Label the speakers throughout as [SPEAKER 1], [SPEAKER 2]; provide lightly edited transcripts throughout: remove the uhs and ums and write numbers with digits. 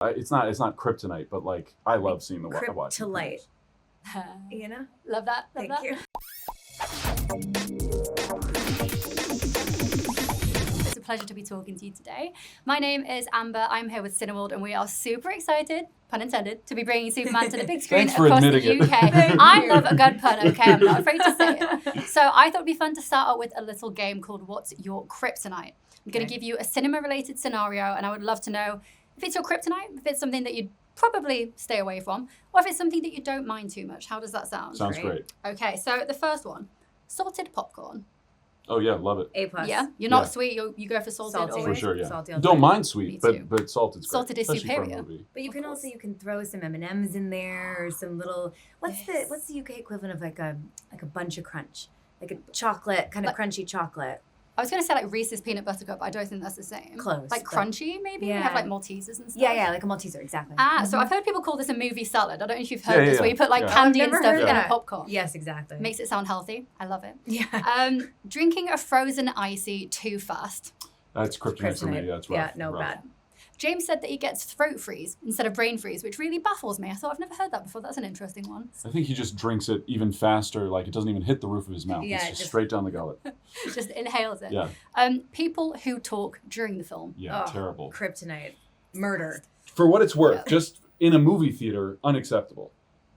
[SPEAKER 1] It's not kryptonite, but like I love seeing the watching.
[SPEAKER 2] Kryptonite. You know?
[SPEAKER 3] Love that.
[SPEAKER 2] Thank you.
[SPEAKER 3] It's a pleasure to be talking to you today. My name is Amber. I'm here with Cineworld, and we are super excited, pun intended, to be bringing Superman to the big screen
[SPEAKER 1] Thanks for
[SPEAKER 3] across the
[SPEAKER 1] admitting it.
[SPEAKER 3] UK. I love a good pun, okay? I'm not afraid to say it. So I thought it'd be fun to start out with a little game called What's Your Kryptonite? I'm going to give you a cinema-related scenario, and I would love to know if it's your kryptonite, if it's something that you'd probably stay away from, or if it's something that you don't mind too much. How does that sound?
[SPEAKER 1] Sounds great.
[SPEAKER 3] Okay, so the first one, salted popcorn.
[SPEAKER 1] Oh yeah, love it.
[SPEAKER 2] A+.
[SPEAKER 3] Yeah, you're not sweet. You go for salted.
[SPEAKER 2] Salty.
[SPEAKER 3] Always?
[SPEAKER 1] For sure, yeah.
[SPEAKER 2] Salty
[SPEAKER 1] Don't mind
[SPEAKER 3] Me
[SPEAKER 1] sweet,
[SPEAKER 3] too.
[SPEAKER 1] but salted's great.
[SPEAKER 3] Salted is
[SPEAKER 1] especially for a
[SPEAKER 3] superior.
[SPEAKER 1] movie.
[SPEAKER 2] But you can also throw some M&Ms in there, or some little what's the UK equivalent of like a bunch of crunch, like a chocolate kind of crunchy chocolate.
[SPEAKER 3] I was going to say like Reese's peanut butter cup, but I don't think that's the same.
[SPEAKER 2] Close,
[SPEAKER 3] Like
[SPEAKER 2] but-
[SPEAKER 3] crunchy, maybe?
[SPEAKER 2] Yeah.
[SPEAKER 3] We have like Maltesers and stuff.
[SPEAKER 2] Yeah, like a Malteser, exactly.
[SPEAKER 3] So I've heard people call this a movie salad. I don't know if you've heard
[SPEAKER 1] Yeah,
[SPEAKER 3] this,
[SPEAKER 1] yeah,
[SPEAKER 3] where you put like
[SPEAKER 1] yeah.
[SPEAKER 3] candy
[SPEAKER 2] I've
[SPEAKER 3] and
[SPEAKER 2] never
[SPEAKER 3] stuff
[SPEAKER 2] heard
[SPEAKER 3] in a
[SPEAKER 2] that.
[SPEAKER 3] popcorn.
[SPEAKER 2] Yes, exactly.
[SPEAKER 3] Makes it sound healthy. I love it.
[SPEAKER 2] Yeah.
[SPEAKER 3] Drinking a frozen icy too fast.
[SPEAKER 1] That's kryptonite for me.
[SPEAKER 2] Kryptonite.
[SPEAKER 1] That's rough.
[SPEAKER 2] Yeah, no,
[SPEAKER 1] rough.
[SPEAKER 2] bad.
[SPEAKER 3] James said that he gets throat freeze instead of brain freeze, which really baffles me. I thought I've never heard that before. That's an interesting one.
[SPEAKER 1] I think he just drinks it even faster. Like it doesn't even hit the roof of his mouth.
[SPEAKER 2] Yeah,
[SPEAKER 1] it's
[SPEAKER 2] it
[SPEAKER 1] just
[SPEAKER 2] just-
[SPEAKER 1] straight down the gullet.
[SPEAKER 3] Just inhales it.
[SPEAKER 1] Yeah.
[SPEAKER 3] People who talk during the film.
[SPEAKER 1] Yeah,
[SPEAKER 2] Oh,
[SPEAKER 1] terrible.
[SPEAKER 2] Kryptonite. Murder.
[SPEAKER 1] For what it's worth,
[SPEAKER 3] Yeah.
[SPEAKER 1] just in a movie theater, unacceptable.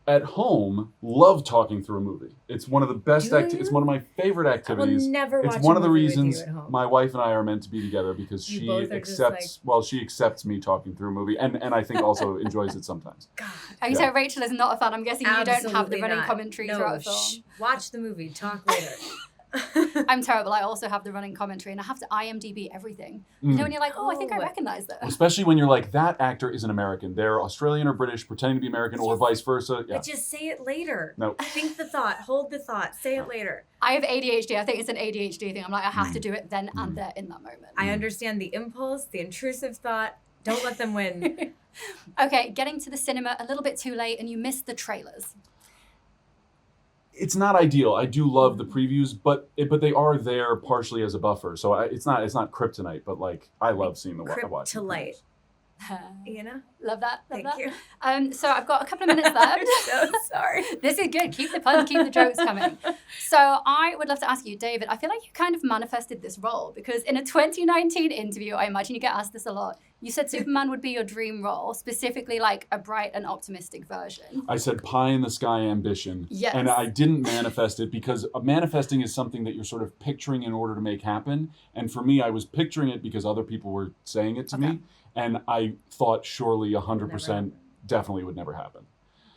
[SPEAKER 1] At home, love talking through a movie. It's one of the best.
[SPEAKER 2] Do
[SPEAKER 1] It's
[SPEAKER 2] you?
[SPEAKER 1] one of my favorite activities.
[SPEAKER 2] never
[SPEAKER 1] It's
[SPEAKER 2] watch
[SPEAKER 1] one
[SPEAKER 2] a
[SPEAKER 1] of the
[SPEAKER 2] movie with you
[SPEAKER 1] reasons
[SPEAKER 2] at home.
[SPEAKER 1] my wife and I are meant to be together because
[SPEAKER 2] You
[SPEAKER 1] she
[SPEAKER 2] both are just
[SPEAKER 1] accepts. Well, she accepts me talking through a movie, and I think also enjoys it sometimes.
[SPEAKER 2] God.
[SPEAKER 3] Oh, you
[SPEAKER 1] Yeah.
[SPEAKER 3] said Rachel is not a fan. I'm guessing you don't have the
[SPEAKER 2] Absolutely
[SPEAKER 3] running
[SPEAKER 2] not.
[SPEAKER 3] commentary
[SPEAKER 2] No,
[SPEAKER 3] throughout the
[SPEAKER 2] shh.
[SPEAKER 3] film.
[SPEAKER 2] Watch the movie. Talk later.
[SPEAKER 3] I'm terrible. I also have the running commentary, and I have to IMDb everything. You know, when you're like, oh, I think I
[SPEAKER 2] Oh.
[SPEAKER 3] recognize that.
[SPEAKER 1] Especially when you're like, that actor isn't American. They're Australian or British, pretending to be American, or vice versa. Yeah.
[SPEAKER 2] But just say it later.
[SPEAKER 1] No.
[SPEAKER 2] Think the thought. Hold the thought. Say it later.
[SPEAKER 3] I have ADHD. I think it's an ADHD thing. I'm like, I have to do it then and there in that moment.
[SPEAKER 2] I understand the impulse, the intrusive thought. Don't let them win.
[SPEAKER 3] Okay, getting to the cinema a little bit too late, and you missed the trailers.
[SPEAKER 1] It's not ideal. I do love the previews, but they are there partially as a buffer. So it's not kryptonite, but like I love seeing the watching.
[SPEAKER 2] Kryptonite. You know?
[SPEAKER 3] Love that. Love
[SPEAKER 2] Thank
[SPEAKER 3] that.
[SPEAKER 2] you.
[SPEAKER 3] So I've got a couple of minutes left.
[SPEAKER 2] I'm so sorry.
[SPEAKER 3] This is good. Keep the puns, keep the jokes coming. So I would love to ask you, David, I feel like you kind of manifested this role because in a 2019 interview, I imagine you get asked this a lot, you said Superman would be your dream role, specifically like a bright and optimistic version.
[SPEAKER 1] I said pie in the sky ambition.
[SPEAKER 3] Yes.
[SPEAKER 1] And I didn't manifest it because manifesting is something that you're sort of picturing in order to make happen. And for me, I was picturing it because other people were saying it to me. And I thought surely 100% definitely would never happen.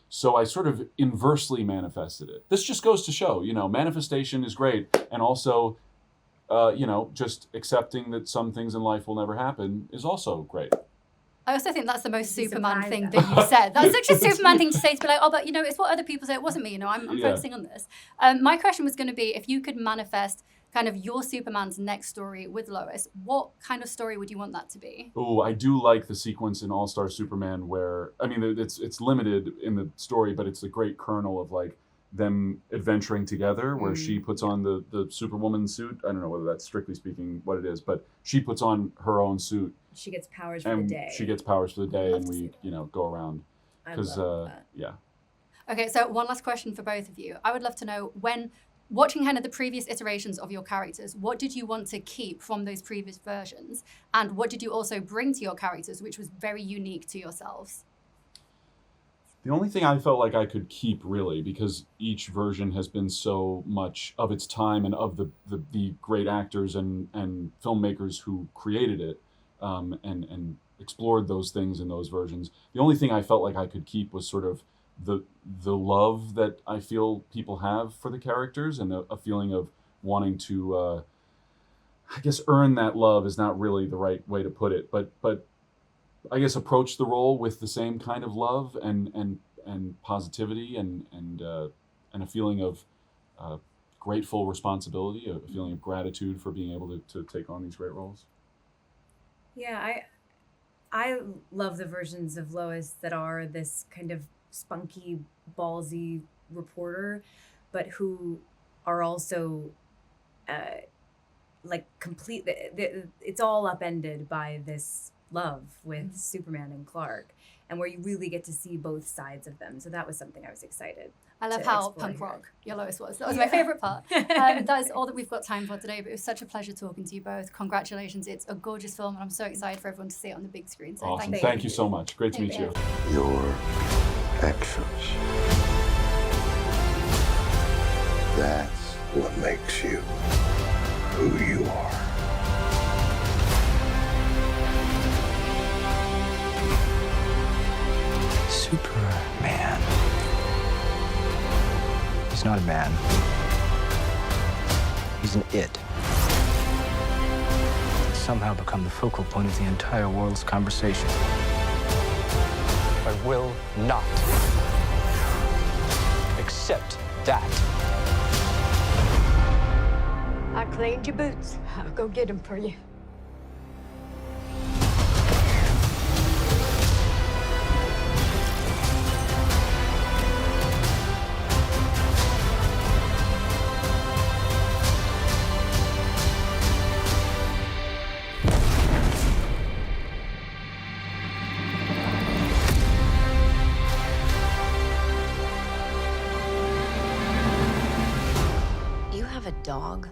[SPEAKER 1] So I sort of inversely manifested it. This just goes to show, manifestation is great. And also, just accepting that some things in life will never happen is also great.
[SPEAKER 3] I also think that's the most
[SPEAKER 2] You'd be
[SPEAKER 3] Superman
[SPEAKER 2] surprised
[SPEAKER 3] thing
[SPEAKER 2] at
[SPEAKER 3] that you said. That's such a Superman thing to say, to be like, oh, but it's what other people say. It wasn't me, I'm
[SPEAKER 1] Yeah.
[SPEAKER 3] focusing on this. My question was going to be, if you could manifest kind of your Superman's next story with Lois, what kind of story would you want that to be?
[SPEAKER 1] Oh, I do like the sequence in All-Star Superman where, it's limited in the story, but it's a great kernel of like them adventuring together where she puts on the Superwoman suit. I don't know whether that's strictly speaking what it is, but she puts on her own suit
[SPEAKER 2] She gets powers for
[SPEAKER 1] and
[SPEAKER 2] the day.
[SPEAKER 1] she gets powers for the day
[SPEAKER 3] love
[SPEAKER 1] and
[SPEAKER 3] to see
[SPEAKER 1] we,
[SPEAKER 3] that.
[SPEAKER 1] go around.
[SPEAKER 2] I
[SPEAKER 1] Because,
[SPEAKER 2] love that.
[SPEAKER 1] yeah.
[SPEAKER 3] Okay, so one last question for both of you. I would love to know, when watching kind of the previous iterations of your characters, what did you want to keep from those previous versions? And what did you also bring to your characters, which was very unique to yourselves?
[SPEAKER 1] The only thing I felt like I could keep really, because each version has been so much of its time and of the great actors and filmmakers who created it and explored those things in those versions. The only thing I felt like I could keep was sort of the love that I feel people have for the characters and a feeling of wanting to, I guess earn that love is not really the right way to put it, but I guess approach the role with the same kind of love and positivity and a feeling of grateful responsibility, a feeling of gratitude for being able to take on these great roles.
[SPEAKER 2] Yeah, I love the versions of Lois that are this kind of spunky, ballsy reporter, but who are also like complete. It's all upended by this love with Superman and Clark, and where you really get to see both sides of them. So that was something I was excited.
[SPEAKER 3] I love
[SPEAKER 2] to
[SPEAKER 3] how
[SPEAKER 2] explore
[SPEAKER 3] punk
[SPEAKER 2] here.
[SPEAKER 3] rock your Lois was. That was my favorite part. That is all that we've got time for today, but it was such a pleasure talking to you both. Congratulations. It's a gorgeous film, and I'm so excited for everyone to see it on the big screen. So
[SPEAKER 1] Awesome.
[SPEAKER 3] thank
[SPEAKER 1] Thank you so much. Great to meet you.
[SPEAKER 4] Your actions. That's what makes you who you are.
[SPEAKER 5] Superman. He's not a man. He's an it. He's somehow become the focal point of the entire world's conversation. I will not accept that.
[SPEAKER 6] I cleaned your boots. I'll go get them for you.
[SPEAKER 7] You have a dog?